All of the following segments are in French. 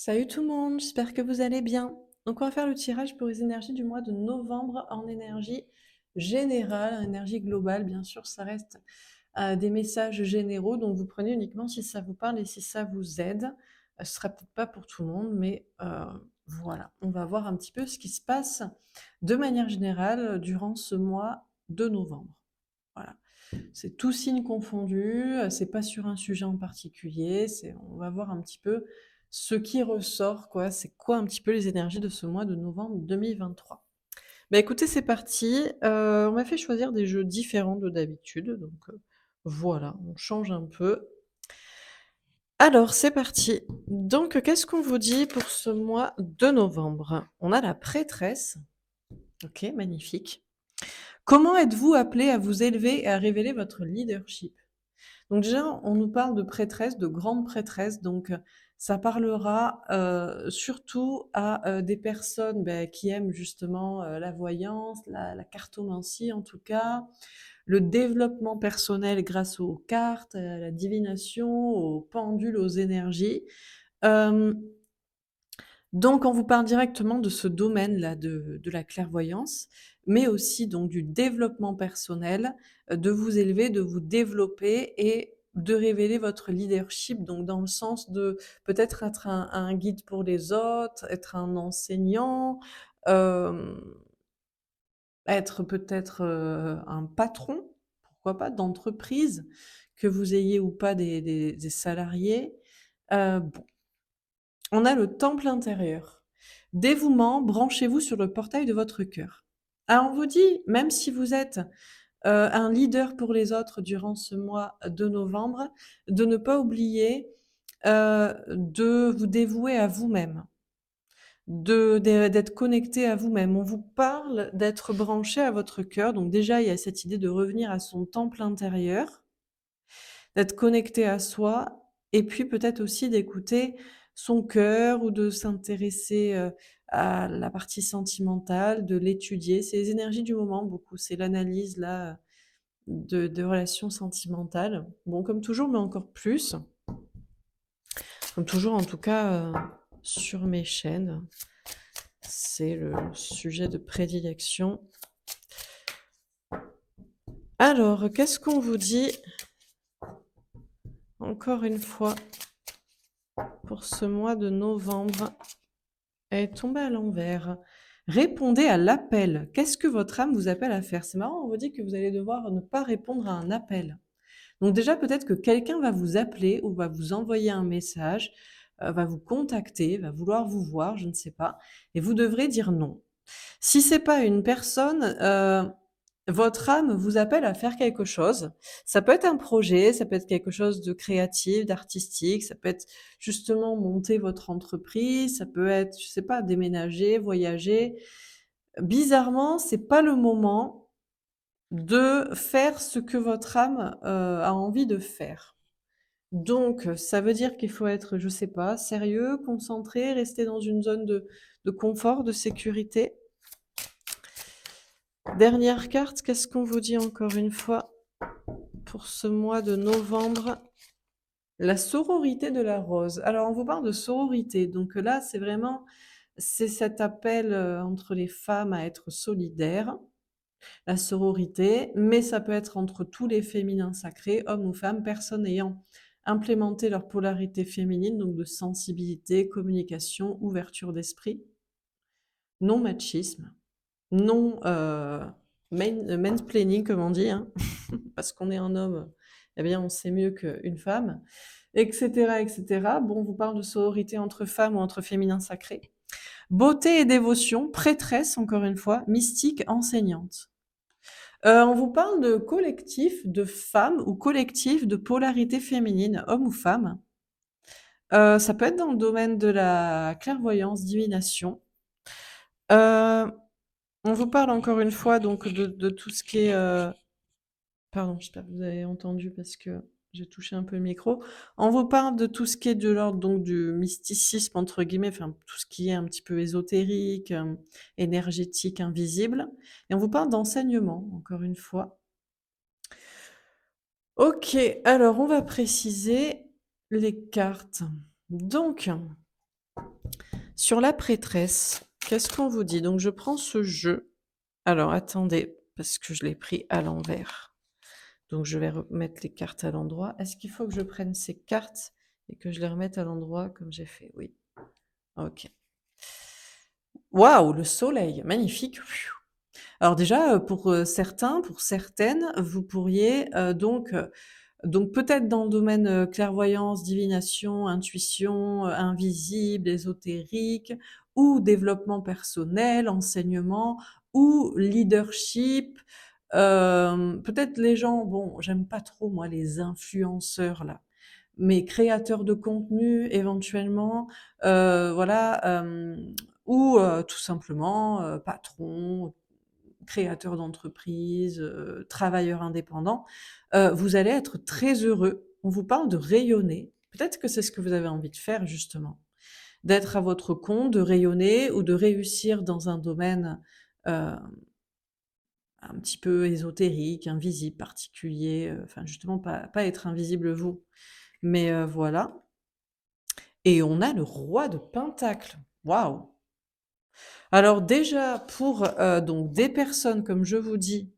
Salut tout le monde, j'espère que vous allez bien. Donc on va faire le tirage pour les énergies du mois de novembre en énergie générale, en énergie globale. Bien sûr, ça reste des messages généraux, donc vous prenez uniquement si ça vous parle et si ça vous aide. Ce sera peut-être pas pour tout le monde, mais voilà, on va voir un petit peu ce qui se passe de manière générale durant ce mois de novembre. Voilà. C'est tout signe confondu, c'est pas sur un sujet en particulier, on va voir un petit peu ce qui ressort, quoi. C'est quoi un petit peu les énergies de ce mois de novembre 2023? Bah, écoutez, c'est parti. On m'a fait choisir des jeux différents de d'habitude, donc voilà, on change un peu. Alors, c'est parti. Donc, qu'est-ce qu'on vous dit pour ce mois de novembre? On a la prêtresse. OK, magnifique. Comment êtes-vous appelé à vous élever et à révéler votre leadership? Donc déjà, on nous parle de prêtresse, de grande prêtresse, donc ça parlera, surtout à, des personnes, qui aiment justement, la voyance, la cartomancie en tout cas, le développement personnel grâce aux cartes, à la divination, aux pendules, aux énergies. Hem, donc on vous parle directement de ce domaine-là de la clairvoyance, mais aussi donc du développement personnel, de vous élever, de vous développer et de révéler votre leadership, donc dans le sens de peut-être être un guide pour les autres, être un enseignant, hem, être peut-être, un patron, pourquoi pas, d'entreprise, que vous ayez ou pas des salariés. Bon, on a le temple intérieur. Dévouement, branchez-vous sur le portail de votre cœur. Alors on vous dit, même si vous êtes, un leader pour les autres durant ce mois de novembre, de ne pas oublier, de vous dévouer à vous-même, d'être connecté à vous-même. On vous parle d'être branché à votre cœur, donc déjà il y a cette idée de revenir à son temple intérieur, d'être connecté à soi et puis peut-être aussi d'écouter son cœur ou de s'intéresser, à la partie sentimentale, de l'étudier. C'est les énergies du moment beaucoup, c'est l'analyse là, de relations sentimentales. Bon, comme toujours, mais encore plus. Comme toujours en tout cas, sur mes chaînes. C'est le sujet de prédilection. Alors, qu'est-ce qu'on vous dit encore une fois pour ce mois de novembre? Elle est tombée à l'envers. Répondez à l'appel. Qu'est-ce que votre âme vous appelle à faire? C'est marrant, on vous dit que vous allez devoir ne pas répondre à un appel. Donc déjà, peut-être que quelqu'un va vous appeler ou va vous envoyer un message, va vous contacter, va vouloir vous voir, je ne sais pas, et vous devrez dire non. Si c'est pas une personne, votre âme vous appelle à faire quelque chose. Ça peut être un projet, ça peut être quelque chose de créatif, d'artistique, ça peut être justement monter votre entreprise, ça peut être, je sais pas, déménager, voyager. Bizarrement, c'est pas le moment de faire ce que votre âme, a envie de faire. Donc, ça veut dire qu'il faut être, je sais pas, sérieux, concentré, rester dans une zone de confort, de sécurité. Dernière carte, qu'est-ce qu'on vous dit encore une fois pour ce mois de novembre? La sororité de la rose. Alors, on vous parle de sororité, donc là, c'est cet appel, entre les femmes à être solidaires, la sororité, mais ça peut être entre tous les féminins sacrés, hommes ou femmes, personnes ayant implémenté leur polarité féminine, donc de sensibilité, communication, ouverture d'esprit, non machisme, non, mansplaining comme on dit, hein, parce qu'on est un homme, eh bien on sait mieux qu'une femme, et cetera et cetera. Bon, on vous parle de sororité entre femmes ou entre féminins sacrés. Beauté et dévotion, prêtresse encore une fois, mystique, enseignante. On vous parle de collectif de femmes ou collectif de polarité féminine, homme ou femme. Ça peut être dans le domaine de la clairvoyance, divination. Heu, on vous parle encore une fois donc de tout ce qui est, pardon, j'espère que vous avez entendu parce que j'ai touché un peu le micro. On vous parle de tout ce qui est de l'ordre donc du «mysticisme» entre guillemets, enfin tout ce qui est un petit peu ésotérique, énergétique, invisible et on vous parle d'enseignement, encore une fois. OK, alors on va préciser les cartes. Donc, Sur la prêtresse, qu'est-ce qu'on vous dit? Donc je prends ce jeu. Alors attendez, parce que je l'ai pris à l'envers. Donc je vais remettre les cartes à l'endroit. Est-ce qu'il faut que je prenne ces cartes et que je les remette à l'endroit comme j'ai fait? Oui. OK. Waouh, le soleil, magnifique. Alors déjà, pour, certains, pour certaines, vous pourriez, donc peut-être dans le domaine, clairvoyance, divination, intuition, invisible, ésotérique ou développement personnel, enseignement ou leadership. Peut-être les gens, bon, j'aime pas trop moi les influenceurs là, mais créateurs de contenu éventuellement, voilà, ou tout simplement, patrons, créateurs d'entreprise, travailleurs indépendants, vous allez être très heureux. On vous parle de rayonner. Peut-être que c'est ce que vous avez envie de faire justement, d'être à votre compte, de rayonner ou de réussir dans un domaine, heu, un petit peu ésotérique, invisible, particulier, enfin justement pas être invisible vous, mais voilà. Et on a le roi de Pentacle. Waouh! Alors déjà pour, donc des personnes comme je vous dis,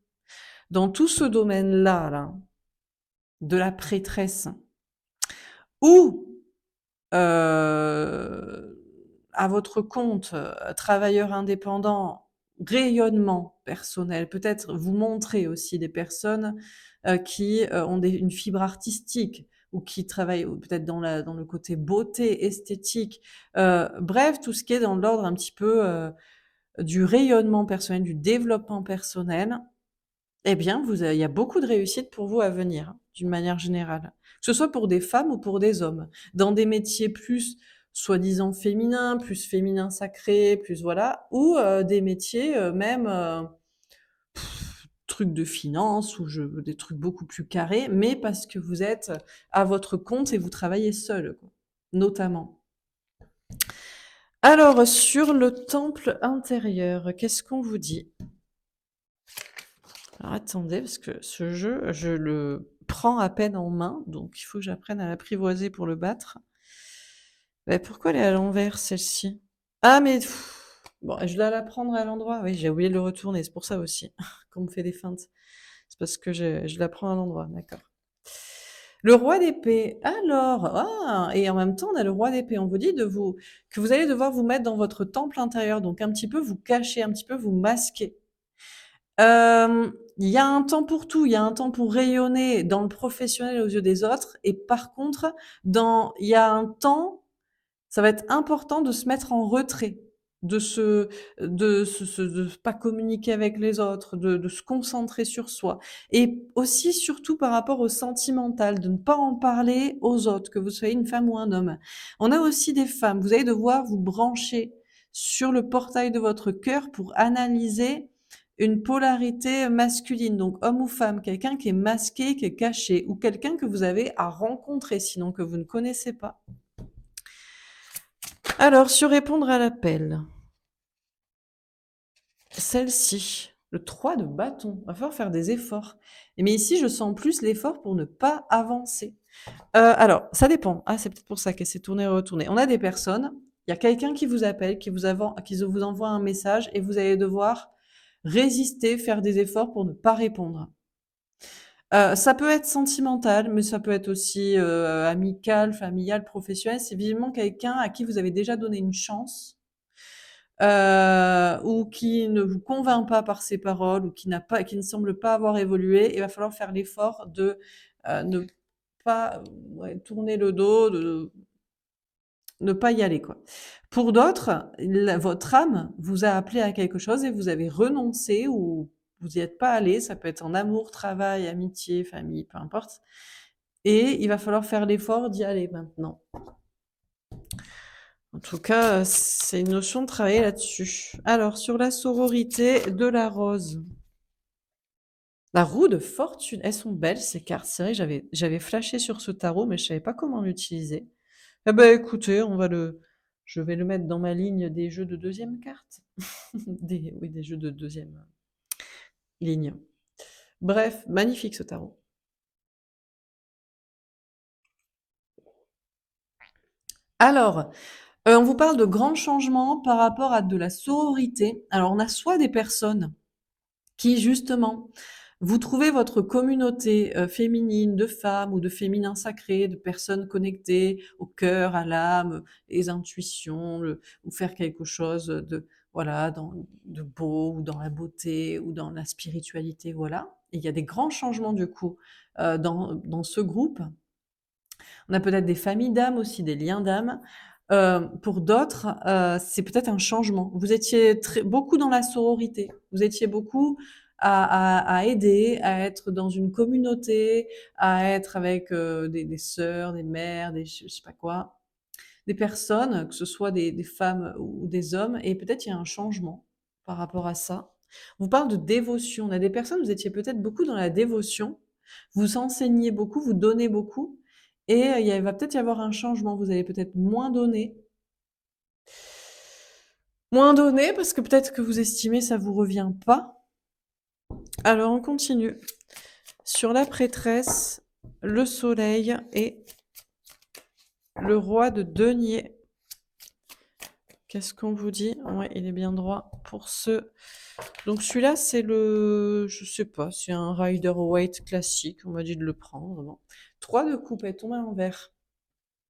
dans tout ce domaine-là là, de la prêtresse ou, à votre compte, travailleur indépendant, rayonnement personnel, peut-être vous montrer aussi des personnes, qui, ont une fibre artistique ou qui travaillent ou peut-être dans le côté beauté, esthétique, bref, tout ce qui est dans l'ordre un petit peu, du rayonnement personnel, du développement personnel. Eh bien, il y a beaucoup de réussite pour vous à venir, hein, d'une manière générale. Que ce soit pour des femmes ou pour des hommes. Dans des métiers plus soi-disant féminins, plus féminin sacré, plus voilà, ou des métiers, même, trucs de finance ou des trucs beaucoup plus carrés, mais parce que vous êtes à votre compte et vous travaillez seul, quoi, notamment. Alors, sur le temple intérieur, qu'est-ce qu'on vous dit? Alors attendez, parce que ce jeu, je le prends à peine en main, donc il faut que j'apprenne à l'apprivoiser pour le battre. Bah, pourquoi elle est à l'envers celle-ci? Ah mais bon, je dois la prendre à l'endroit. Oui, j'ai oublié de le retourner, c'est pour ça aussi qu'on me fait des feintes. C'est parce que je la prends à l'endroit, d'accord. Le roi d'épée. Alors, ah, et en même temps, on a le roi d'épée. On vous dit que vous allez devoir vous mettre dans votre temple intérieur, donc un petit peu vous cacher, un petit peu vous masquer. Il y a un temps pour tout, il y a un temps pour rayonner dans le professionnel aux yeux des autres et par contre, il y a un temps, ça va être important de se mettre en retrait, de se de pas communiquer avec les autres, de se concentrer sur soi et aussi surtout par rapport au sentimental, de ne pas en parler aux autres, que vous soyez une femme ou un homme. On a aussi des femmes, vous allez devoir vous brancher sur le portail de votre cœur pour analyser une polarité masculine, donc homme ou femme, quelqu'un qui est masqué, qui est caché ou quelqu'un que vous avez à rencontrer sinon que vous ne connaissez pas. Alors, sur répondre à l'appel, celle-ci, le 3 de bâton, va falloir faire des efforts. Mais ici, je sens plus l'effort pour ne pas avancer. Alors, ça dépend. Ah, c'est peut-être pour ça qu'elle s'est tournée et retournée. On a des personnes, il y a quelqu'un qui vous appelle, qui vous envoie un message et vous allez devoir résister, faire des efforts pour ne pas répondre. Ça peut être sentimental, mais ça peut être aussi, amical, familial, professionnel. C'est visiblement quelqu'un à qui vous avez déjà donné une chance, ou qui ne vous convainc pas par ses paroles ou qui ne semble pas avoir évolué. Il va falloir faire l'effort de, ne pas, ouais, tourner le dos, de ne pas y aller, quoi. Pour d'autres, votre âme vous a appelé à quelque chose et vous avez renoncé ou vous n'y êtes pas allé. Ça peut être en amour, travail, amitié, famille, peu importe. Et il va falloir faire l'effort d'y aller maintenant. En tout cas, c'est une notion de travailler là-dessus. Alors, sur la sororité de la rose. La roue de fortune. Elles sont belles, ces cartes. C'est vrai que j'avais flashé sur ce tarot, mais je savais pas comment l'utiliser. Eh ben, écoutez, je vais le mettre dans ma ligne des jeux de deuxième carte. Oui, des jeux de deuxième ligne. Bref, magnifique ce tarot. Alors, On vous parle de grands changements par rapport à de la sororité. Alors on a soit des personnes qui justement, vous trouvez votre communauté, féminine, de femmes ou de féminin sacré, de personnes connectées au cœur, à l'âme, les intuitions, le ou faire quelque chose, de voilà, de beau ou dans la beauté ou dans la spiritualité, voilà. Et il y a des grands changements du coup, dans ce groupe. On a peut-être des familles d'âmes aussi, des liens d'âmes. Pour d'autres, c'est peut-être un changement. Vous étiez beaucoup dans la sororité. Vous étiez beaucoup à aider, à être dans une communauté, à être avec des sœurs, des mères, des je sais pas quoi, des personnes, que ce soit des femmes ou des hommes, et peut-être il y a un changement par rapport à ça. On vous parle de dévotion. On a des personnes, vous étiez peut-être beaucoup dans la dévotion, vous enseignez beaucoup, vous donnez beaucoup, et il va peut-être y avoir un changement. Vous allez peut-être moins donner. Moins donner parce que peut-être que vous estimez ça vous revient pas. Alors on continue. Sur la prêtresse, le soleil et le roi de denier. Qu'est-ce qu'on vous dit? Ouais, il est bien droit pour ce. Donc celui-là, c'est je sais pas, c'est un Rider-Waite classique. On m'a dit de le prendre. Bon. 3 de coupe, elle tombe à l'envers.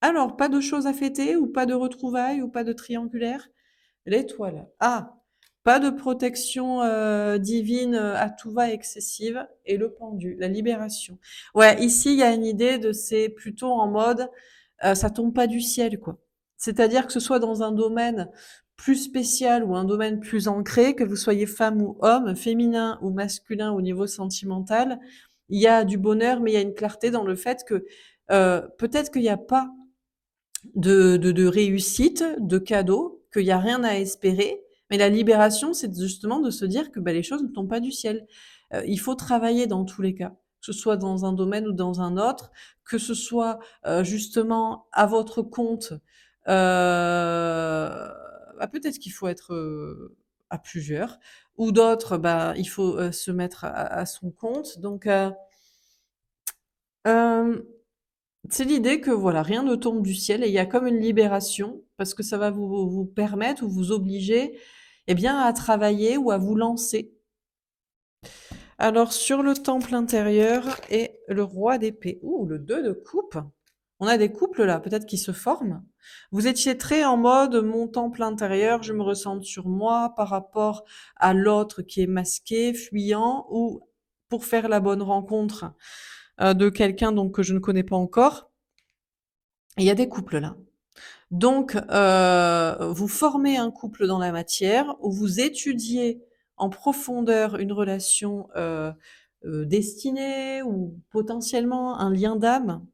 Alors, pas de choses à fêter ou pas de retrouvailles ou pas de triangulaire? L'étoile. Ah, pas de protection divine à tout va excessive et le pendu, la libération. Ouais, ici il y a une idée de c'est plutôt en mode ça tombe pas du ciel quoi. C'est-à-dire que ce soit dans un domaine plus spécial ou un domaine plus ancré, que vous soyez femme ou homme, féminin ou masculin au niveau sentimental, il y a du bonheur, mais il y a une clarté dans le fait que peut-être qu'il n'y a pas de réussite, de cadeau, qu'il y a rien à espérer. Mais la libération, c'est justement de se dire que, bah, les choses ne tombent pas du ciel. Il faut travailler dans tous les cas, que ce soit dans un domaine ou dans un autre, que ce soit, justement à votre compte, bah, peut-être qu'il faut être, à plusieurs ou d'autres, bah, il faut, se mettre à son compte donc hem c'est l'idée que voilà, rien ne tombe du ciel et il y a comme une libération parce que ça va vous permettre ou vous obliger, eh bien, à travailler ou à vous lancer. Alors sur le temple intérieur et le roi d'épée. Ouh, le 2 de coupe. On a des couples là, peut-être qui se forment. Vous étiez très en mode mon temple intérieur, je me ressens sur moi par rapport à l'autre qui est masqué, fuyant ou pour faire la bonne rencontre, de quelqu'un donc que je ne connais pas encore. Il y a des couples là. Donc, vous formez un couple dans la matière où vous étudiez en profondeur une relation, destinée ou potentiellement un lien d'âme.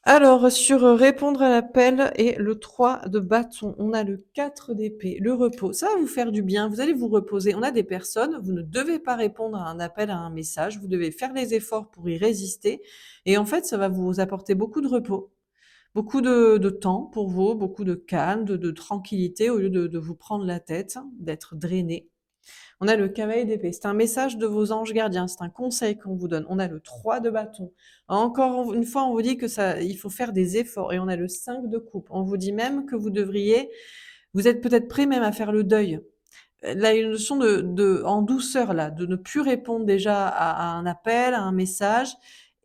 Alors sur, répondre à l'appel et le 3 de bâton, on a le 4 d'épée, le repos. Ça va vous faire du bien, vous allez vous reposer. On a des personnes, vous ne devez pas répondre à un appel, à un message, vous devez faire les efforts pour y résister et en fait, ça va vous apporter beaucoup de repos. Beaucoup de temps pour vous, beaucoup de calme, de tranquillité au lieu de vous prendre la tête, d'être drainé. On a le cavalier d'épée, c'est un message de vos anges gardiens, c'est un conseil qu'on vous donne. On a le 3 de bâton. Encore une fois, on vous dit que ça, il faut faire des efforts et on a le 5 de coupe. On vous dit même que vous êtes peut-être prêt même à faire le deuil. Là, il y a une leçon en douceur, là, de ne plus répondre déjà à un appel, à un message,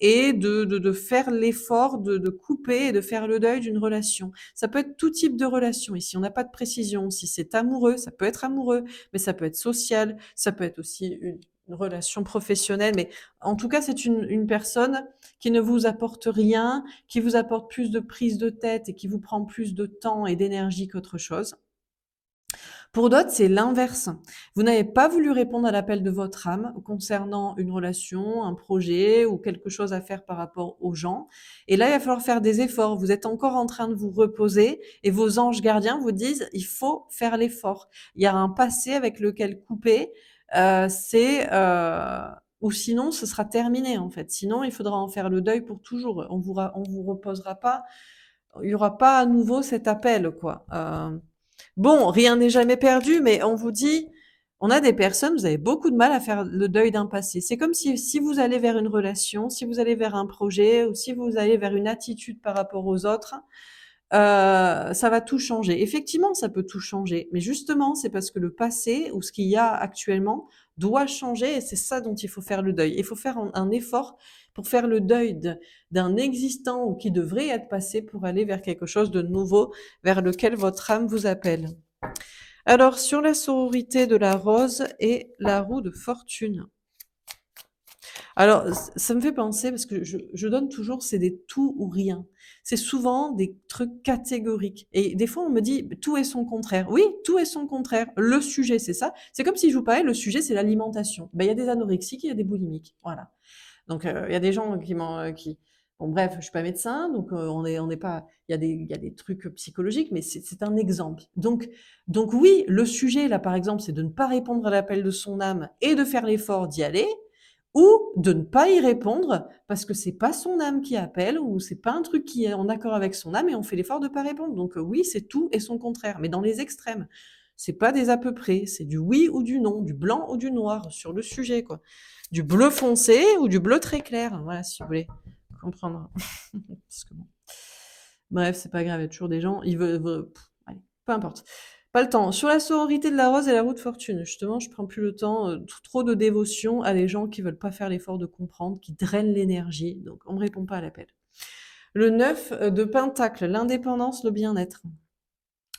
et de faire l'effort de couper et de faire le deuil d'une relation. Ça peut être tout type de relation ici, on n'a pas de précision. Si c'est amoureux, ça peut être amoureux, mais ça peut être social, ça peut être aussi une relation professionnelle, mais en tout cas, c'est une personne qui ne vous apporte rien, qui vous apporte plus de prise de tête et qui vous prend plus de temps et d'énergie qu'autre chose. Pour d'autres, c'est l'inverse. Vous n'avez pas voulu répondre à l'appel de votre âme concernant une relation, un projet ou quelque chose à faire par rapport aux gens. Et là, il va falloir faire des efforts. Vous êtes encore en train de vous reposer et vos anges gardiens vous disent, il faut faire l'effort. Il y a un passé avec lequel couper. Ou sinon, ce sera terminé en fait. Sinon, il faudra en faire le deuil pour toujours. On vous reposera pas. Il y aura pas à nouveau cet appel, quoi. Bon, rien n'est jamais perdu, mais on vous dit, on a des personnes, vous avez beaucoup de mal à faire le deuil d'un passé. C'est comme si vous allez vers une relation, si vous allez vers un projet ou si vous allez vers une attitude par rapport aux autres, ça va tout changer. Effectivement, ça peut tout changer, mais justement, c'est parce que le passé ou ce qu'il y a actuellement doit changer et c'est ça dont il faut faire le deuil. Il faut faire un effort pour faire le deuil d'un existant ou qui devrait être passé pour aller vers quelque chose de nouveau vers lequel votre âme vous appelle. Alors, sur la sororité de la rose et la roue de fortune. Alors, ça me fait penser, parce que je donne toujours, c'est des tout ou rien. C'est souvent des trucs catégoriques. Et des fois, on me dit, tout est son contraire. Oui, tout est son contraire. Le sujet, c'est ça. C'est comme si je vous parlais, le sujet, c'est l'alimentation. Ben, il y a des anorexiques, il y a des boulimiques. Voilà. Donc, il y a des gens bon, bref, je suis pas médecin, donc on n'est pas, il y a des trucs psychologiques, mais c'est un exemple. Donc oui, le sujet, là, par exemple, c'est de ne pas répondre à l'appel de son âme et de faire l'effort d'y aller, ou de ne pas y répondre parce que c'est pas son âme qui appelle ou c'est pas un truc qui est en accord avec son âme et on fait l'effort de pas répondre. Donc oui, c'est tout et son contraire, mais dans les extrêmes. C'est pas des à peu près, c'est du oui ou du non, du blanc ou du noir sur le sujet, quoi. Du bleu foncé ou du bleu très clair. Voilà, si vous voulez comprendre. Parce que bon. Bref, c'est pas grave, il y a toujours des gens, ils allez, peu importe. Pas le temps. Sur la sororité de la rose et la roue de fortune, justement, je prends plus le temps. Trop de dévotion à des gens qui veulent pas faire l'effort de comprendre, qui drainent l'énergie. Donc, on me répond pas à l'appel. Le 9 de pentacle, l'indépendance, le bien-être.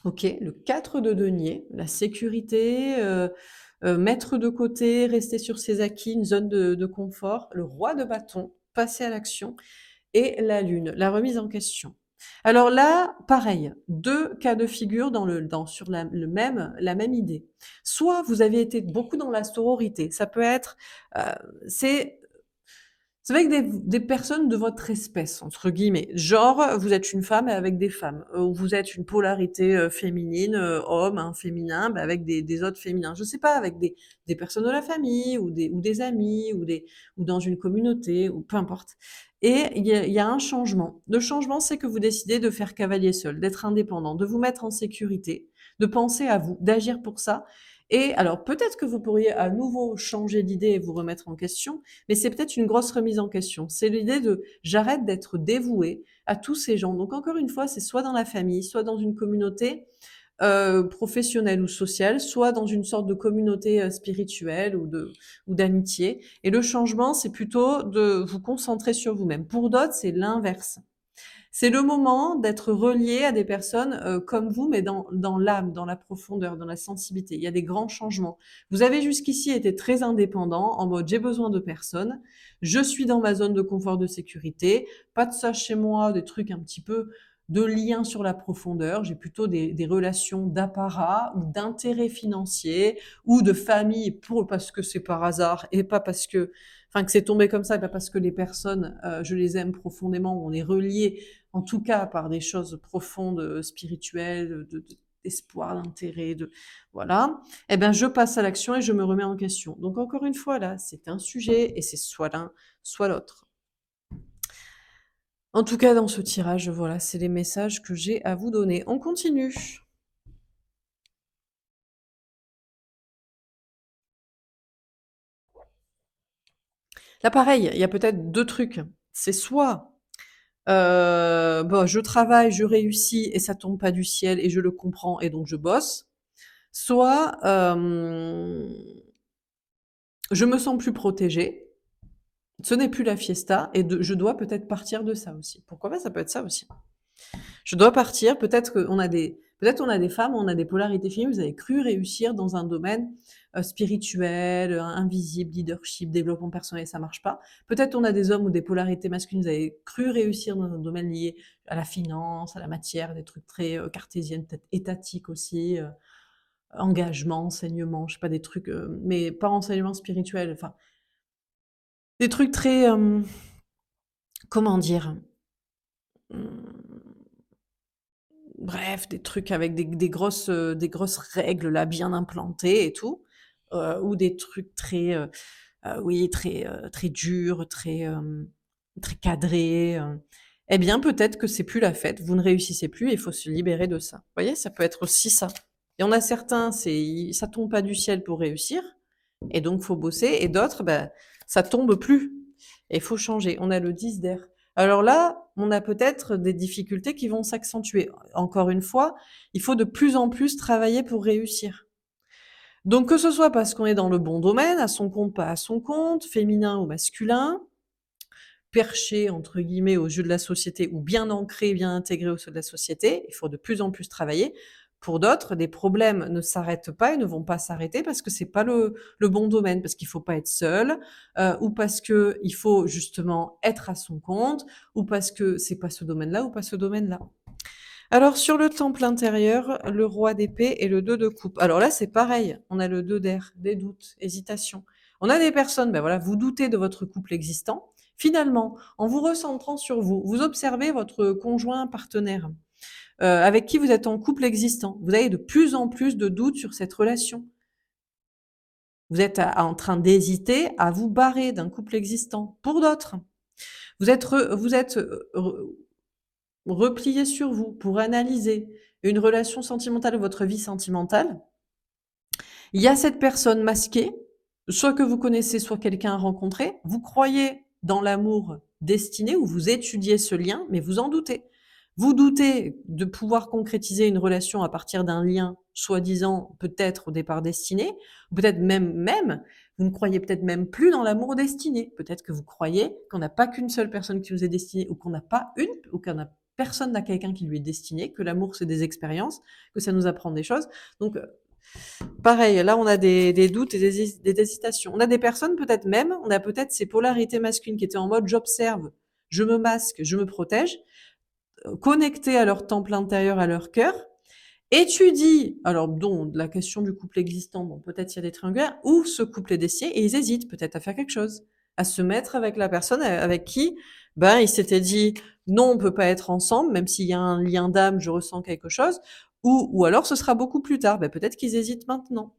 Ok. Le 4 de denier, la sécurité, mettre de côté, rester sur ses acquis, une zone de confort. Le roi de bâton, passer à l'action. Et la lune, la remise en question. Alors là, pareil, 2 cas de figure sur la même idée. Soit vous avez été beaucoup dans la sororité, ça peut être, c'est avec des personnes de votre espèce, entre guillemets. Genre, vous êtes une femme avec des femmes, ou vous êtes une polarité féminine, homme, hein, féminin, bah, avec des autres féminins. Je sais pas, avec des personnes de la famille, ou des amis, ou dans une communauté, ou peu importe. Et il y a un changement. Le changement, c'est que vous décidez de faire cavalier seul, d'être indépendant, de vous mettre en sécurité, de penser à vous, d'agir pour ça. Et alors, peut-être que vous pourriez à nouveau changer d'idée et vous remettre en question, mais c'est peut-être une grosse remise en question. C'est l'idée de j'arrête d'être dévouée à tous ces gens. Donc encore une fois, c'est soit dans la famille, soit dans une communauté professionnelle ou sociale, soit dans une sorte de communauté spirituelle ou d'amitié. Et le changement, c'est plutôt de vous concentrer sur vous-même. Pour d'autres, c'est l'inverse. C'est le moment d'être relié à des personnes comme vous, mais dans l'âme, dans la profondeur, dans la sensibilité. Il y a des grands changements. Vous avez jusqu'ici été très indépendant, en mode j'ai besoin de personne, je suis dans ma zone de confort, de sécurité, pas de ça chez moi, des trucs un petit peu de lien sur la profondeur. J'ai plutôt des relations d'apparat ou d'intérêt financier ou de famille parce que c'est par hasard et pas parce que, enfin que c'est tombé comme ça, et pas parce que les personnes, je les aime profondément, on est reliés en tout cas par des choses profondes, spirituelles, d'espoir, d'intérêt, voilà. Eh ben, je passe à l'action et je me remets en question. Donc encore une fois, là, c'est un sujet et c'est soit l'un, soit l'autre. En tout cas, dans ce tirage, voilà, c'est les messages que j'ai à vous donner. On continue. Là, pareil, il y a peut-être 2 trucs. C'est soit, bon, je travaille, je réussis et ça tombe pas du ciel et je le comprends et donc je bosse. Soit, je me sens plus protégée, ce n'est plus la fiesta et je dois peut-être partir de ça aussi. Pourquoi pas, ça peut être ça aussi. Je dois partir, peut-être on a des femmes, on a des polarités féminines, vous avez cru réussir dans un domaine spirituel, invisible, leadership, développement personnel, ça marche pas. Peut-être on a des hommes ou des polarités masculines, vous avez cru réussir dans un domaine lié à la finance, à la matière, des trucs très cartésiennes, peut-être étatiques aussi, engagement, enseignement, je sais pas, des trucs, mais pas enseignement spirituel, enfin, des trucs très, comment dire? Mmh, bref, des trucs avec des grosses règles là, bien implantées et tout, ou des trucs très, oui, très durs, très cadrés, eh bien, peut-être que c'est plus la fête, vous ne réussissez plus et il faut se libérer de ça. Vous voyez? Ça peut être aussi ça. Il y en a certains, ça tombe pas du ciel pour réussir et donc faut bosser et d'autres, bah, ça tombe plus et il faut changer. On a le 10 d'air. Alors là, on a peut-être des difficultés qui vont s'accentuer. Encore une fois, il faut de plus en plus travailler pour réussir. Donc que ce soit parce qu'on est dans le bon domaine, à son compte, pas à son compte, féminin ou masculin, perché entre guillemets aux yeux de la société ou bien ancré, bien intégré aux yeux de la société, il faut de plus en plus travailler. Pour d'autres, les problèmes ne s'arrêtent pas et ne vont pas s'arrêter parce que c'est pas le bon domaine, parce qu'il faut pas être seul, ou parce que il faut justement être à son compte, ou parce que c'est pas ce domaine-là ou pas ce domaine-là. Alors sur le temple intérieur, le roi d'épée et le 2 de coupe. Alors là, c'est pareil, on a le 2 d'air, des doutes, hésitations. On a des personnes, ben voilà, vous doutez de votre couple existant. Finalement, en vous recentrant sur vous, vous observez votre conjoint partenaire, avec qui vous êtes en couple existant. Vous avez de plus en plus de doutes sur cette relation. Vous êtes en train d'hésiter à vous barrer d'un couple existant. Pour d'autres, vous êtes replié sur vous pour analyser une relation sentimentale ou votre vie sentimentale. Il y a cette personne masquée, soit que vous connaissez, soit quelqu'un à rencontrer. Vous croyez dans l'amour destiné ou vous étudiez ce lien, mais vous en doutez. Vous doutez de pouvoir concrétiser une relation à partir d'un lien soi-disant peut-être au départ destiné, ou peut-être même, vous ne croyez peut-être même plus dans l'amour destiné. Peut-être que vous croyez qu'on n'a pas qu'une seule personne qui vous est destinée, ou qu'on n'a pas une, ou qu'on a personne n'a quelqu'un qui lui est destiné, que l'amour c'est des expériences, que ça nous apprend des choses. Donc pareil, là on a des doutes et des hésitations. On a des personnes peut-être même, on a peut-être ces polarités masculines qui étaient en mode j'observe, je me masque, je me protège, connectés à leur temple intérieur, à leur cœur, étudient, alors dont la question du couple existant, bon peut-être il y a des triangulaires, ou ce couple est destiné et ils hésitent peut-être à faire quelque chose, à se mettre avec la personne avec qui ben ils s'étaient dit non on peut pas être ensemble même s'il y a un lien d'âme je ressens quelque chose ou alors ce sera beaucoup plus tard ben peut-être qu'ils hésitent maintenant.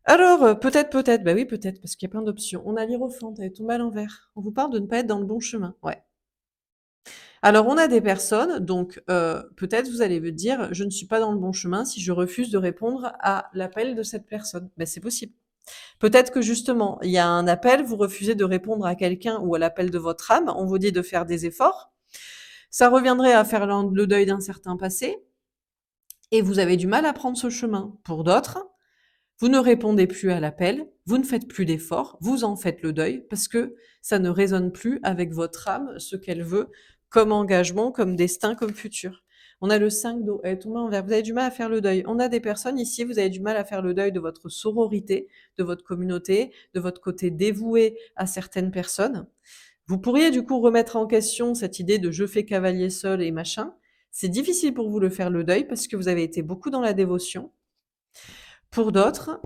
Alors peut-être ben oui peut-être parce qu'il y a plein d'options. On a l'Hiérophante, elle est tombée à l'envers. On vous parle de ne pas être dans le bon chemin. Ouais. Alors on a des personnes, donc peut-être vous allez me dire: «Je ne suis pas dans le bon chemin si je refuse de répondre à l'appel de cette personne». Ben c'est possible. Peut-être que justement, il y a un appel, vous refusez de répondre à quelqu'un ou à l'appel de votre âme, on vous dit de faire des efforts. Ça reviendrait à faire le deuil d'un certain passé et vous avez du mal à prendre ce chemin. Pour d'autres, vous ne répondez plus à l'appel, vous ne faites plus d'efforts, vous en faites le deuil parce que ça ne résonne plus avec votre âme, ce qu'elle veut comme engagement, comme destin, comme futur. On a le 5 d'eau, elle est tombée envers. Vous avez du mal à faire le deuil. On a des personnes ici, vous avez du mal à faire le deuil de votre sororité, de votre communauté, de votre côté dévoué à certaines personnes. Vous pourriez du coup remettre en question cette idée de je fais cavalier seul et machin. C'est difficile pour vous de faire le deuil parce que vous avez été beaucoup dans la dévotion. Pour d'autres,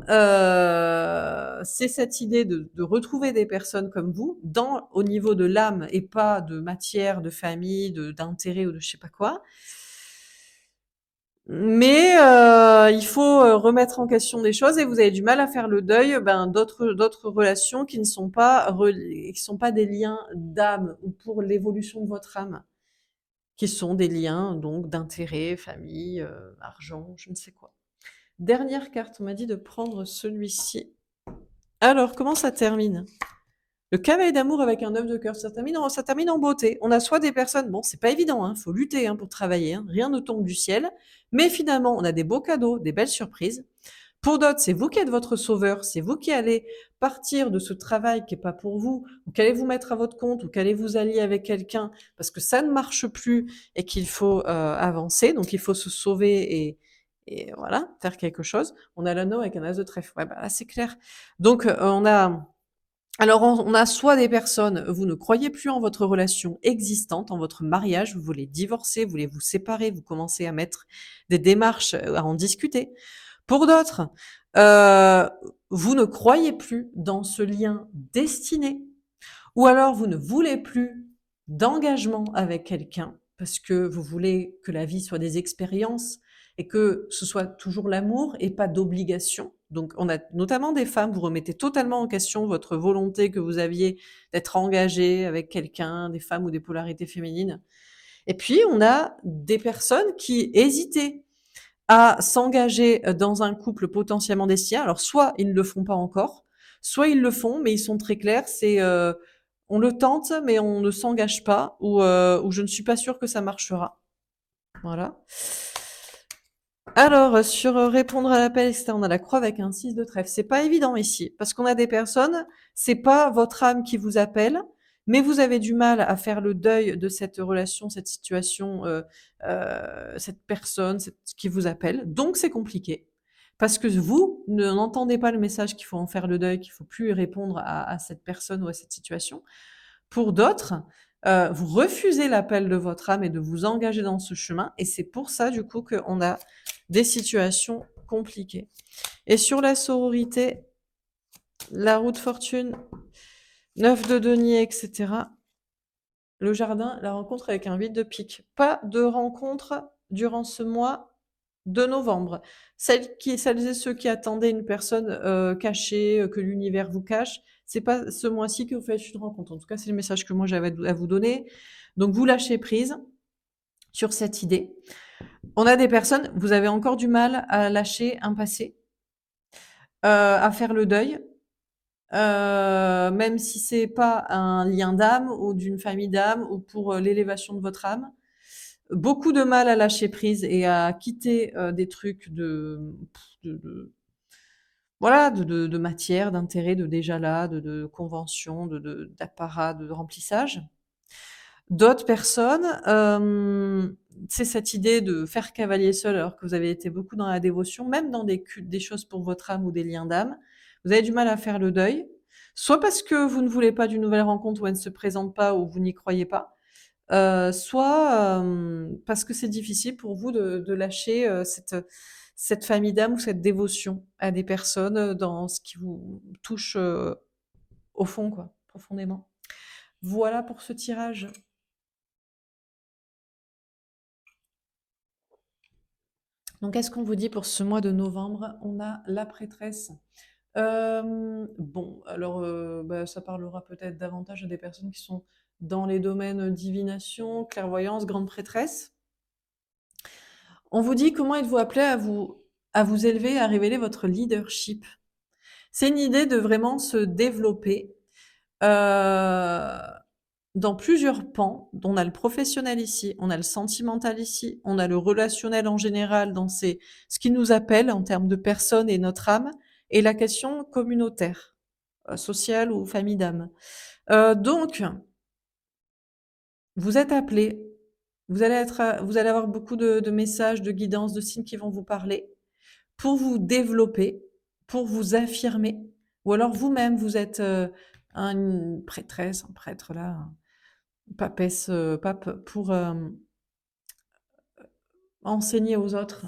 c'est cette idée de retrouver des personnes comme vous, dans au niveau de l'âme et pas de matière, de famille, d'intérêt ou de je sais pas quoi. Mais il faut, remettre en question des choses et vous avez du mal à faire le deuil, ben, d'autres relations qui ne sont pas qui sont pas des liens d'âme ou pour l'évolution de votre âme, qui sont des liens donc d'intérêt, famille, argent, je ne sais quoi. Dernière carte, on m'a dit de prendre celui-ci. Alors, comment ça termine? Le cavalier d'amour avec un 9 de cœur, ça termine en beauté. On a soit des personnes, bon, c'est pas évident, hein, faut lutter hein, pour travailler, hein, rien ne tombe du ciel, mais finalement, on a des beaux cadeaux, des belles surprises. Pour d'autres, c'est vous qui êtes votre sauveur, c'est vous qui allez partir de ce travail qui est pas pour vous, ou qu'allez vous mettre à votre compte, ou qu'allez vous allier avec quelqu'un parce que ça ne marche plus et qu'il faut avancer, donc il faut se sauver et voilà, faire quelque chose. On a l'anneau avec un as de trèfle. Ouais, bah là, c'est clair. Donc, on a soit des personnes, vous ne croyez plus en votre relation existante, en votre mariage, vous voulez divorcer, vous voulez vous séparer, vous commencez à mettre des démarches, à en discuter. Pour d'autres, heu, vous ne croyez plus dans ce lien destiné ou alors vous ne voulez plus d'engagement avec quelqu'un parce que vous voulez que la vie soit des expériences et que ce soit toujours l'amour et pas d'obligation. Donc on a notamment des femmes, vous remettez totalement en question votre volonté que vous aviez d'être engagée avec quelqu'un, des femmes ou des polarités féminines. Et puis on a des personnes qui hésitaient à s'engager, dans un couple potentiellement destiné. Alors soit ils ne le font pas encore, soit ils le font, mais ils sont très clairs, c'est, on le tente, mais on ne s'engage pas ou je ne suis pas sûre que ça marchera. Voilà. Alors, sur répondre à l'appel, etc., on a la croix avec un 6 de trèfle. C'est pas évident ici, parce qu'on a des personnes, c'est pas votre âme qui vous appelle, mais vous avez du mal à faire le deuil de cette relation, cette situation, cette personne qui vous appelle. Donc c'est compliqué. Parce que vous n'entendez pas le message qu'il faut en faire le deuil, qu'il faut plus répondre à cette personne ou à cette situation. Pour d'autres, vous refusez l'appel de votre âme et de vous engager dans ce chemin. Et c'est pour ça, du coup, qu'on a des situations compliquées. Et sur la sororité, la roue de fortune, 9 de denier, etc. Le jardin, la rencontre avec un 8 de pique. Pas de rencontre durant ce mois de novembre. Celles et ceux qui attendaient une personne cachée, que l'univers vous cache, c'est pas ce mois-ci que vous faites une rencontre. En tout cas, c'est le message que moi j'avais à vous donner. Donc vous lâchez prise sur cette idée. On a des personnes, vous avez encore du mal à lâcher un passé, à faire le deuil, même si c'est pas un lien d'âme ou d'une famille d'âme ou pour l'élévation de votre âme. Beaucoup de mal à lâcher prise et à quitter des trucs de voilà, de matière, d'intérêt, de déjà là, de convention, d'apparat, de remplissage. D'autres personnes, c'est cette idée de faire cavalier seul alors que vous avez été beaucoup dans la dévotion, même dans des cultes, des choses pour votre âme ou des liens d'âme. Vous avez du mal à faire le deuil, soit parce que vous ne voulez pas d'une nouvelle rencontre où elle ne se présente pas ou vous n'y croyez pas, soit parce que c'est difficile pour vous de lâcher cette famille d'âme ou cette dévotion à des personnes dans ce qui vous touche au fond, quoi, profondément. Voilà pour ce tirage. Donc, qu'est-ce qu'on vous dit pour ce mois de novembre? On a la prêtresse. Bon, alors, bah, ça parlera peut-être davantage à des personnes qui sont dans les domaines divination, clairvoyance, grande prêtresse. On vous dit comment êtes-vous appelé à vous élever, à révéler votre leadership. C'est une idée de vraiment se développer dans plusieurs pans. On a le professionnel ici, on a le sentimental ici, on a le relationnel en général dans ce qui nous appelle en termes de personnes et notre âme, et la question communautaire, sociale ou famille d'âme. Donc, vous êtes appelé, vous allez avoir beaucoup de messages, de guidance, de signes qui vont vous parler pour vous développer, pour vous affirmer, ou alors vous-même, vous êtes une prêtresse, un prêtre là, papesse, pape, pour enseigner aux autres,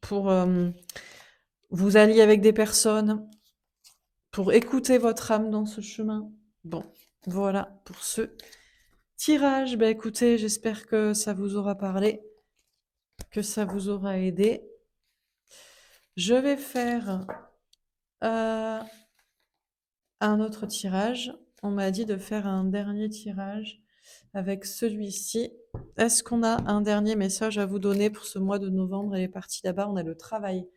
pour vous allier avec des personnes, pour écouter votre âme dans ce chemin. Bon, voilà pour ce tirage. Ben écoutez, j'espère que ça vous aura parlé, que ça vous aura aidé. Je vais faire un autre tirage. On m'a dit de faire un dernier tirage avec celui-ci. Est-ce qu'on a un dernier message à vous donner pour ce mois de novembre? Elle est partie là-bas, on a le travail.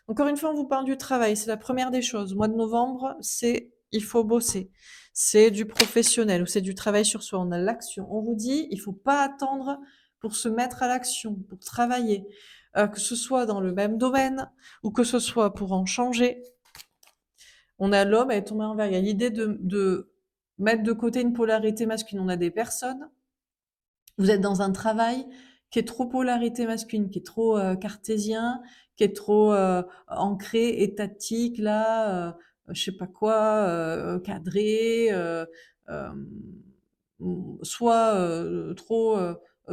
Encore une fois, on vous parle du travail, c'est la première des choses. Mois de novembre, c'est il faut bosser. C'est du professionnel ou c'est du travail sur soi. On a l'action. On vous dit, il faut pas attendre pour se mettre à l'action, pour travailler, que ce soit dans le même domaine ou que ce soit pour en changer. On a l'homme est tombé envers. Il y a l'idée de mettre de côté une polarité masculine. On a des personnes, vous êtes dans un travail qui est trop polarité masculine, qui est trop cartésien, qui est trop ancré, étatique, là, je sais pas quoi, cadré, soit trop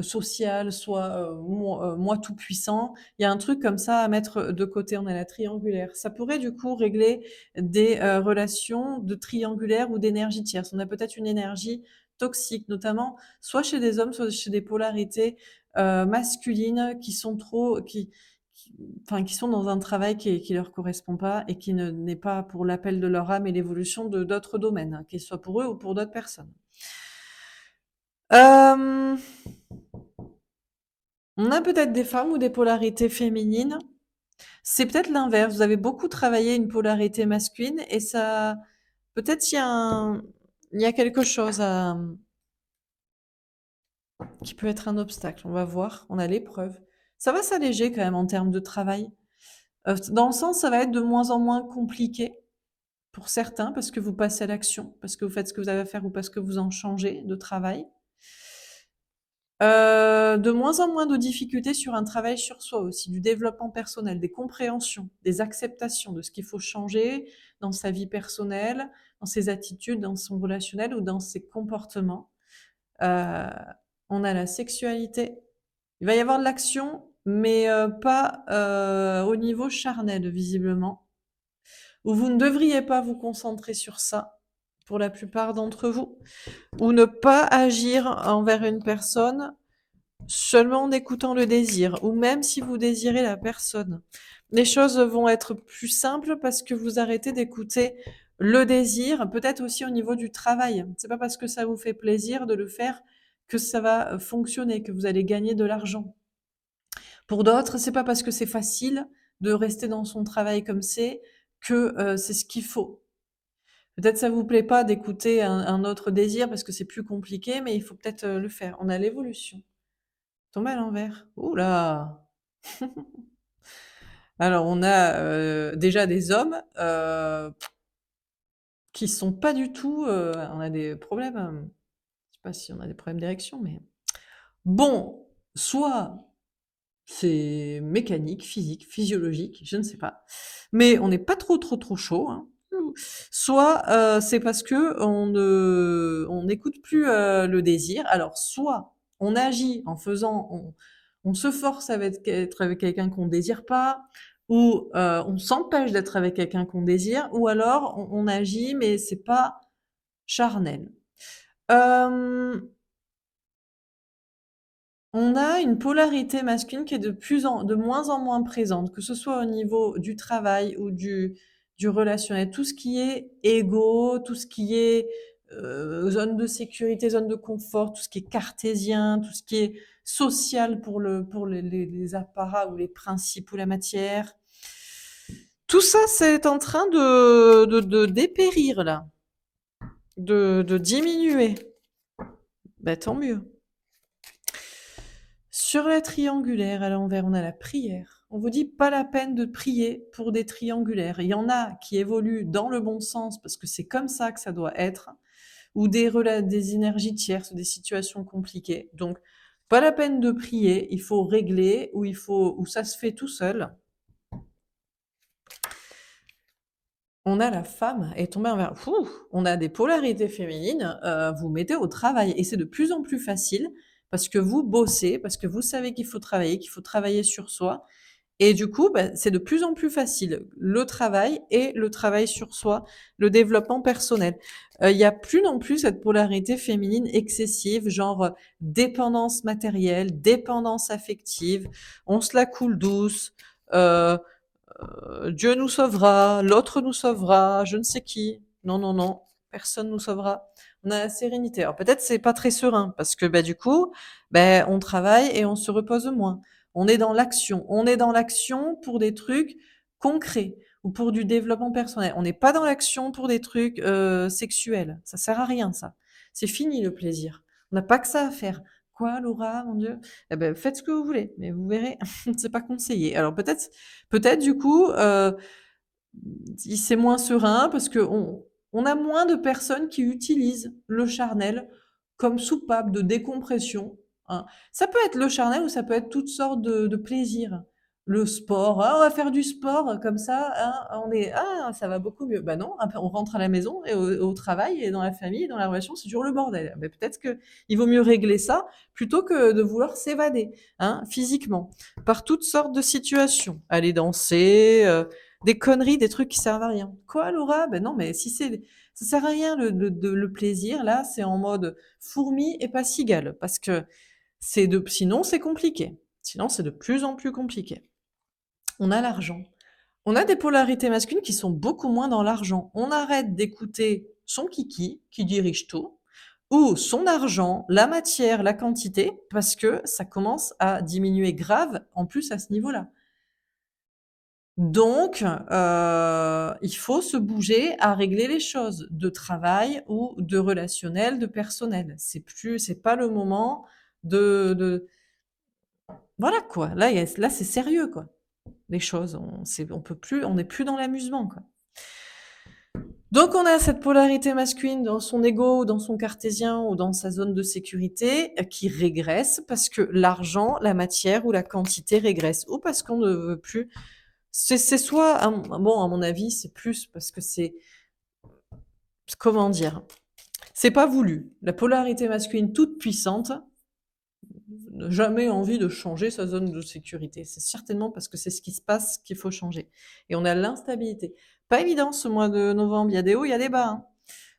social, soit moi tout puissant. Il y a un truc comme ça à mettre de côté. On a la triangulaire. Ça pourrait du coup régler des relations de triangulaire ou d'énergie tierce. On a peut-être une énergie toxique, notamment soit chez des hommes, soit chez des polarités masculines qui sont trop, enfin, qui sont dans un travail qui leur correspond pas et qui n'est pas pour l'appel de leur âme et l'évolution de d'autres domaines, hein, qu'il soit pour eux ou pour d'autres personnes. On a peut-être des femmes ou des polarités féminines. C'est peut-être l'inverse. Vous avez beaucoup travaillé une polarité masculine et ça, peut-être il y a il y a quelque chose qui peut être un obstacle. On va voir, on a l'épreuve. Ça va s'alléger quand même en termes de travail. Dans le sens, ça va être de moins en moins compliqué pour certains parce que vous passez à l'action, parce que vous faites ce que vous avez à faire ou parce que vous en changez de travail. De moins en moins de difficultés sur un travail sur soi aussi, du développement personnel, des compréhensions, des acceptations de ce qu'il faut changer dans sa vie personnelle, dans ses attitudes, dans son relationnel ou dans ses comportements. Heu, on a la sexualité. Il va y avoir de l'action, mais pas, au niveau charnel visiblement, ou vous ne devriez pas vous concentrer sur ça, pour la plupart d'entre vous, ou ne pas agir envers une personne seulement en écoutant le désir, ou même si vous désirez la personne. Les choses vont être plus simples parce que vous arrêtez d'écouter le désir, peut-être aussi au niveau du travail. C'est pas parce que ça vous fait plaisir de le faire que ça va fonctionner, que vous allez gagner de l'argent. Pour d'autres, c'est pas parce que c'est facile de rester dans son travail comme que c'est ce qu'il faut. Peut-être ça vous plaît pas d'écouter un autre désir parce que c'est plus compliqué, mais il faut peut-être le faire. On a l'évolution. Tomber à l'envers. Ouh là! Alors on a, déjà des hommes, qui sont pas du tout, on a des problèmes, je sais pas si on a des problèmes d'érection, mais bon, soit c'est mécanique, physique, physiologique, je ne sais pas. Mais on n'est pas trop chaud, hein. Soit, c'est parce qu'on n'écoute plus, le désir. Alors soit on agit en faisant on se force avec être avec quelqu'un qu'on désire pas, ou, on s'empêche d'être avec quelqu'un qu'on désire, ou alors on agit mais c'est pas charnel. Hem On a une polarité masculine qui est de moins en moins présente, que ce soit au niveau du travail ou du relationnel. Tout ce qui est ego, tout ce qui est, zone de sécurité, zone de confort, tout ce qui est cartésien, tout ce qui est social pour les apparats ou les principes ou la matière. Tout ça, c'est en train de dépérir là, de diminuer. Bah, tant mieux. Sur la triangulaire à l'envers, on a la prière. On vous dit pas la peine de prier pour des triangulaires. Il y en a qui évoluent dans le bon sens parce que c'est comme ça que ça doit être, ou des énergies tierces, ou des situations compliquées. Donc, pas la peine de prier, il faut régler, ou ça se fait tout seul. On a la femme est tombée envers. Ouh, on a des polarités féminines, vous mettez au travail et c'est de plus en plus facile parce que vous bossez, parce que vous savez qu'il faut travailler sur soi et du coup, bah, c'est de plus en plus facile. Le travail et le travail sur soi, le développement personnel. Il y a plus non plus cette polarité féminine excessive, genre, dépendance matérielle, dépendance affective, on se la coule douce, heu Dieu nous sauvera, l'autre nous sauvera, je ne sais qui. Non, non, non, personne nous sauvera. On a la sérénité. Alors peut-être c'est pas très serein parce que bah, du coup, ben on travaille et on se repose moins. On est dans l'action. On est dans l'action pour des trucs concrets ou pour du développement personnel. On n'est pas dans l'action pour des trucs sexuels. Ça sert à rien, ça. C'est fini le plaisir. On n'a pas que ça à faire. Quoi, Laura, mon Dieu? Eh ben, faites ce que vous voulez, mais vous verrez, c'est pas conseillé. Alors peut-être du coup, c'est moins serein parce qu'on a moins de personnes qui utilisent le charnel comme soupape de décompression, hein. Ça peut être le charnel ou ça peut être toutes sortes de plaisirs. Le sport: «Ah, on va faire du sport, comme ça, hein, ça va beaucoup mieux». Bah non, après on rentre à la maison et au travail et dans la famille et dans la relation, c'est toujours le bordel. Mais peut-être qu'il vaut mieux régler ça plutôt que de vouloir s'évader, hein, physiquement, par toutes sortes de situations. Aller danser, des conneries, des trucs qui servent à rien. Quoi, Laura? Ben non, mais si ça sert à rien le plaisir. Là, c'est en mode fourmi et pas cigale, parce que sinon c'est compliqué. Sinon, c'est de plus en plus compliqué. On a l'argent. On a des polarités masculines qui sont beaucoup moins dans l'argent. On arrête d'écouter son kiki, qui dirige tout, ou son argent, la matière, la quantité, parce que ça commence à diminuer grave, en plus à ce niveau-là. Donc, il faut se bouger à régler les choses de travail ou de relationnel, de personnel. C'est pas le moment de voilà quoi. Là, c'est sérieux quoi. Les choses, on peut plus, on n'est plus dans l'amusement quoi. Donc on a cette polarité masculine dans son ego, dans son cartésien ou dans sa zone de sécurité qui régresse parce que l'argent, la matière ou la quantité régresse ou parce qu'on ne veut plus. C'est soit, bon, à mon avis, c'est plus parce que c'est, comment dire, c'est pas voulu. La polarité masculine toute puissante n'a jamais envie de changer sa zone de sécurité. C'est certainement parce que c'est ce qui se passe qu'il faut changer. Et on a l'instabilité. Pas évident ce mois de novembre, il y a des hauts, il y a des bas, hein.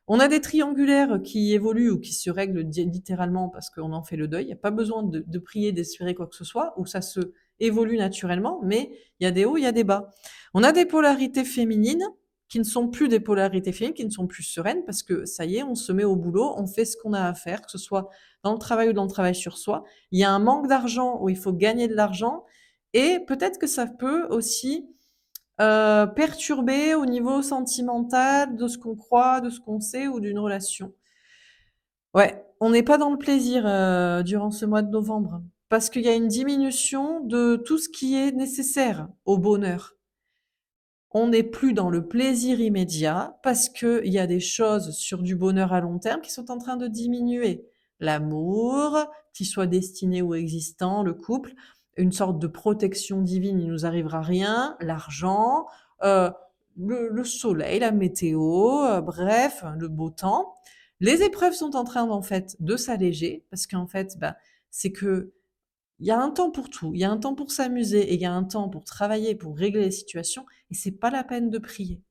On a des triangulaires qui évoluent ou qui se règlent littéralement parce qu'on en fait le deuil. Il n'y a pas besoin de prier, d'espérer quoi que ce soit, ou ça se évolue naturellement, mais il y a des hauts, il y a des bas. On a des polarités féminines qui ne sont plus des polarités féminines, qui ne sont plus sereines parce que ça y est, on se met au boulot, on fait ce qu'on a à faire, que ce soit dans le travail ou dans le travail sur soi. Il y a un manque d'argent où il faut gagner de l'argent et peut-être que ça peut aussi perturbé au niveau sentimental de ce qu'on croit, de ce qu'on sait ou d'une relation. Ouais, on n'est pas dans le plaisir durant ce mois de novembre parce qu'il y a une diminution de tout ce qui est nécessaire au bonheur. On n'est plus dans le plaisir immédiat parce qu'il y a des choses sur du bonheur à long terme qui sont en train de diminuer. L'amour, qu'il soit destiné ou existant, le couple, une sorte de protection divine, il nous arrivera rien, l'argent, euh, le soleil, la météo, bref, le beau temps. Les épreuves sont en train en fait de s'alléger parce qu'en fait, bah, c'est que il y a un temps pour tout. Il y a un temps pour s'amuser et il y a un temps pour travailler, pour régler les situations et c'est pas la peine de prier.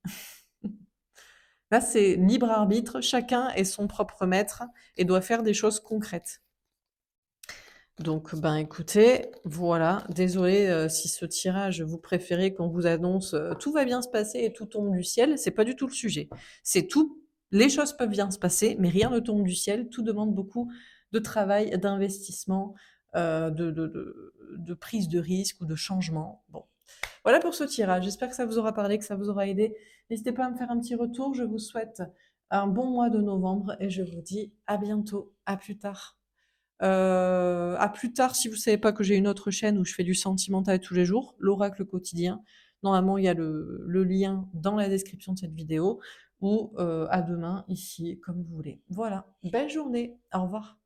Là, c'est libre arbitre, chacun est son propre maître et doit faire des choses concrètes. Donc, ben écoutez, voilà, désolé si ce tirage vous préférez qu'on vous annonce tout va bien se passer et tout tombe du ciel, c'est pas du tout le sujet. C'est tout, les choses peuvent bien se passer, mais rien ne tombe du ciel, tout demande beaucoup de travail, d'investissement, de prise de risque ou de changement. Bon, voilà pour ce tirage, j'espère que ça vous aura parlé, que ça vous aura aidé. N'hésitez pas à me faire un petit retour, je vous souhaite un bon mois de novembre et je vous dis à bientôt, à plus tard. À plus tard, si vous savez pas que j'ai une autre chaîne où je fais du sentimental tous les jours, l'oracle quotidien. Normalement, il y a le lien dans la description de cette vidéo ou à demain ici, comme vous voulez. Voilà, belle journée, au revoir.